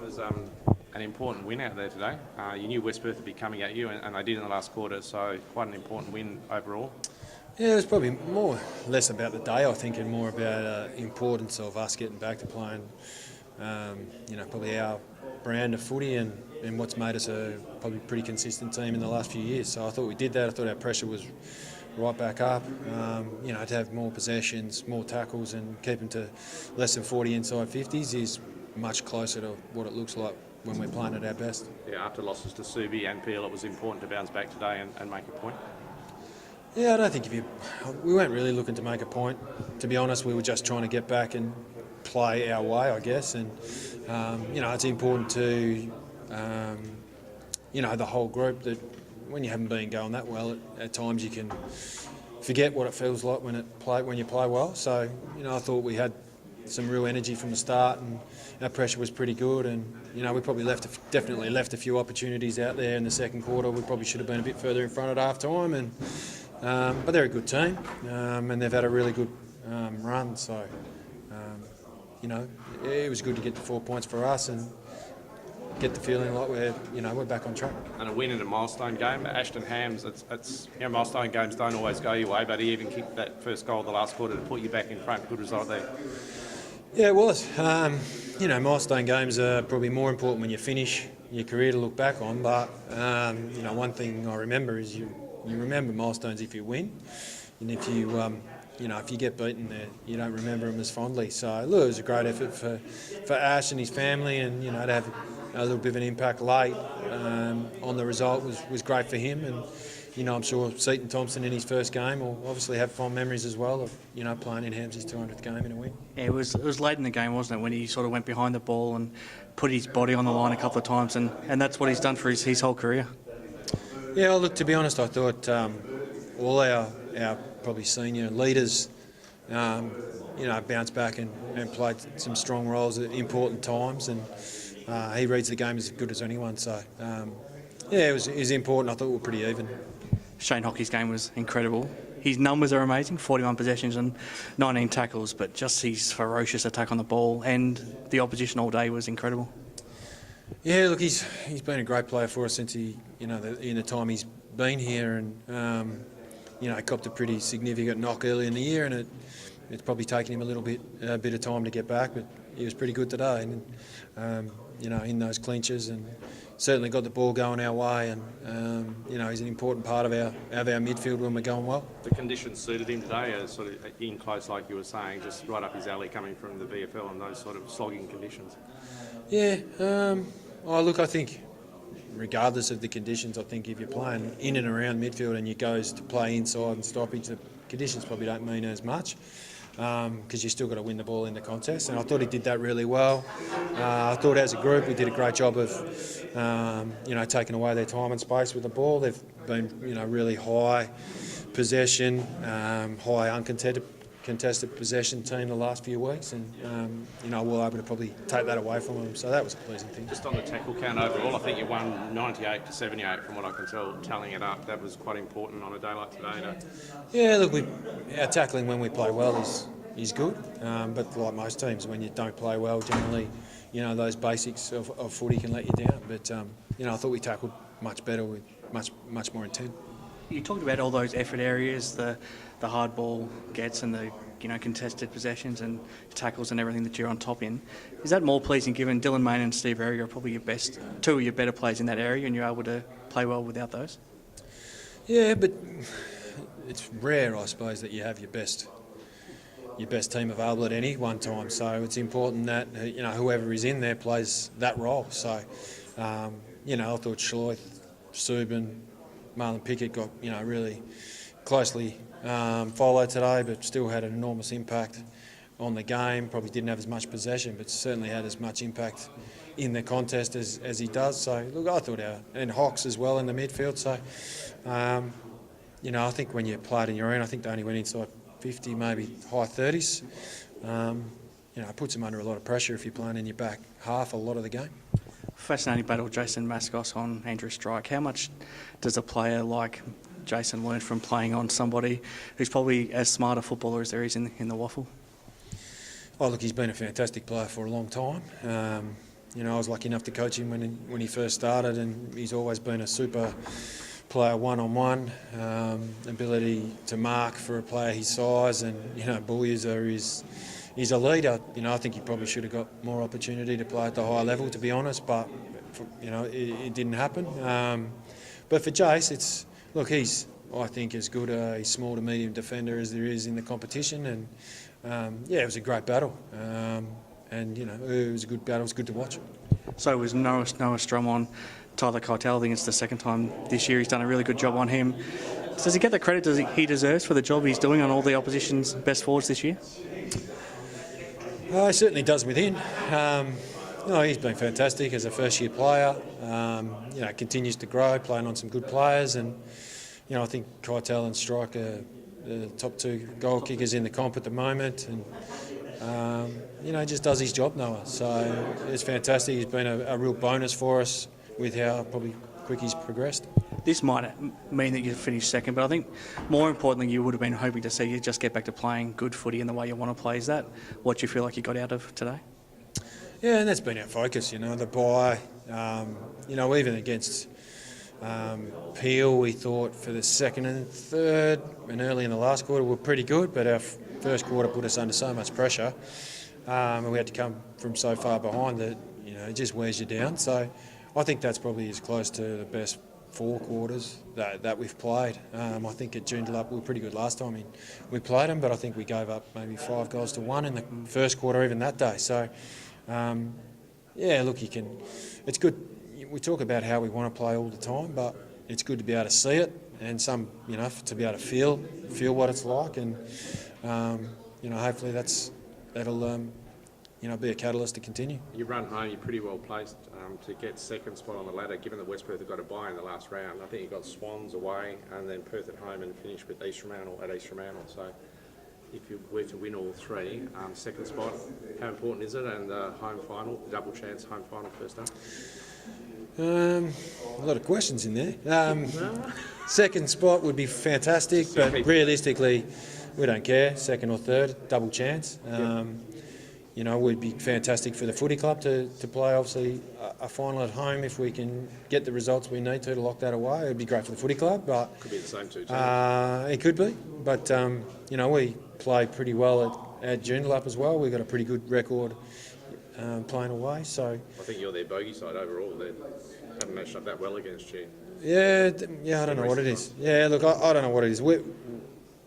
was an important win out there today. You knew West Perth would be coming at you, and they did in the last quarter, so quite an important win overall. Yeah, it was probably less about the day, I think, and more about importance of us getting back to playing, probably our brand of footy and what's made us a probably pretty consistent team in the last few years. So I thought we did that. I thought our pressure was right back up. To have more possessions, more tackles, and keep them to less than 40 inside 50s is much closer to what it looks like when we're playing at our best. Yeah, after losses to Subi and Peel, it was important to bounce back today and make a point. Yeah, I don't think we weren't really looking to make a point. To be honest, we were just trying to get back and play our way, I guess. And it's important to the whole group that when you haven't been going that well, at times you can forget what it feels like when you play well. So I thought we had some real energy from the start, and our pressure was pretty good. And we probably definitely left a few opportunities out there in the second quarter. We probably should have been a bit further in front at half time. But they're a good team, and they've had a really good run. So it was good to get the 4 points for us and get the feeling like we're back on track. And a win in a milestone game. Ashton Hams, milestone games don't always go your way, but he even kicked that first goal of the last quarter to put you back in front. Good result there. Yeah, it was. Milestone games are probably more important when you finish your career to look back on. But one thing I remember is you remember milestones if you win, and if you get beaten, you don't remember them as fondly. So look, it was a great effort for Ash and his family, and to have a little bit of an impact late on the result was great for him. And I'm sure Seaton Thompson in his first game will obviously have fond memories as well of playing in Hams' 200th game in a win. Yeah, it was late in the game, wasn't it, when he sort of went behind the ball and put his body on the line a couple of times, and that's what he's done for his whole career. Yeah, look, to be honest, I thought all our probably senior leaders, bounced back and played some strong roles at important times, and he reads the game as good as anyone. So, it was important. I thought we were pretty even. Shane Hockey's game was incredible. His numbers are amazing, 41 possessions and 19 tackles, but just his ferocious attack on the ball and the opposition all day was incredible. Yeah, look, he's been a great player for us since in the time he's been here, and he copped a pretty significant knock early in the year, and it's probably taken him a bit of time to get back, but he was pretty good today, and in those clinches, and certainly got the ball going our way, and he's an important part of our midfield when we're going well. The conditions suited him today, sort of in close, like you were saying, just right up his alley, coming from the VFL and those sort of slogging conditions. Yeah, I think regardless of the conditions, I think if you're playing in and around midfield and you goes to play inside and stoppage, the conditions probably don't mean as much, because you still got to win the ball in the contest, and I thought he did that really well. I thought as a group we did a great job of taking away their time and space with the ball. They've been really high possession, high uncontested possession team the last few weeks, and we're able to probably take that away from them, so that was a pleasing thing. Just on the tackle count overall, I think you won 98 to 78 from what I can tell, tallying it up. That was quite important on a day like today. Yeah, look, our tackling when we play well is good, but like most teams, when you don't play well, generally those basics of footy can let you down, but I thought we tackled much better with much more intent. You talked about all those effort areas, the hard ball gets and the contested possessions and tackles and everything that you're on top in. Is that more pleasing given Dylan Main and Steve Errier are probably two of your better players in that area, and you're able to play well without those? Yeah, but it's rare, I suppose, that you have your best team available at any one time. So it's important that whoever is in there plays that role. So I thought Schloithe, Subin, Marlon Pickett got really closely followed today, but still had an enormous impact on the game. Probably didn't have as much possession, but certainly had as much impact in the contest as he does. So look, I thought and Hawks as well in the midfield. So I think when you played in your own, I think they only went inside 50, maybe high 30s. It puts them under a lot of pressure if you're playing in your back half a lot of the game. Fascinating battle, Jason Mascos on Andrew Strike. How much does a player like Jason learn from playing on somebody who's probably as smart a footballer as there is in the WAFL? Oh, look, he's been a fantastic player for a long time. I was lucky enough to coach him when he first started, and he's always been a super player one-on-one, ability to mark for a player his size, and ball user is. He's a leader. I think he probably should have got more opportunity to play at the high level, to be honest. But it didn't happen. But for Jace, he's I think as good a small to medium defender as there is in the competition, and it was a great battle. And it was a good battle. It was good to watch. So it was Noah Strom on Tyler Keitel. I think it's the second time this year he's done a really good job on him. Does he get the credit he deserves for the job he's doing on all the opposition's best forwards this year? He certainly does within. He's been fantastic as a first-year player. Continues to grow, playing on some good players, and I think Keitel and Strike are the top two goal kickers in the comp at the moment, and just does his job, Noah. So it's fantastic. He's been a real bonus for us with how probably quick he's progressed. This might mean that you finish second, but I think more importantly you would have been hoping to see you just get back to playing good footy in the way you want to play. Is that what you feel like you got out of today? Yeah, and that's been our focus, the bye. Even against Peel, we thought for the second and third and early in the last quarter were pretty good, but our first quarter put us under so much pressure, and we had to come from so far behind that it just wears you down. So I think that's probably as close to the best 4 quarters that we've played. I think at Joondalup we were pretty good last time we played them, but I think we gave up maybe 5 goals to 1 in the first quarter even that day. So it's good. We talk about how we want to play all the time, but it's good to be able to see it and to be able to feel what it's like, and hopefully that'll be a catalyst to continue. You run home, you're pretty well placed to get second spot on the ladder, given that West Perth have got a bye in the last round. I think you've got Swans away and then Perth at home and finish with East Fremantle at East Fremantle. So if you were to win all 3, second spot, how important is it? And the home final, double chance home final first up? A lot of questions in there. Second spot would be fantastic, but realistically, we don't care. Second or third, double chance. Would be fantastic for the footy club to play, obviously, a final at home if we can get the results we need to lock that away. It would be great for the footy club, but could be the same 2 teams. It could be, but we play pretty well at Joondalup as well. We've got a pretty good record playing away. So I think you're their bogey side overall. They haven't matched up that well against you. Yeah, I don't know what it is. Yeah, look, I don't know what it is. We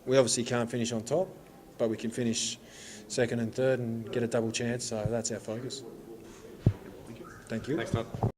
obviously can't finish on top, but we can finish second and third and get a double chance, so that's our focus. Thank you. Thanks, Todd.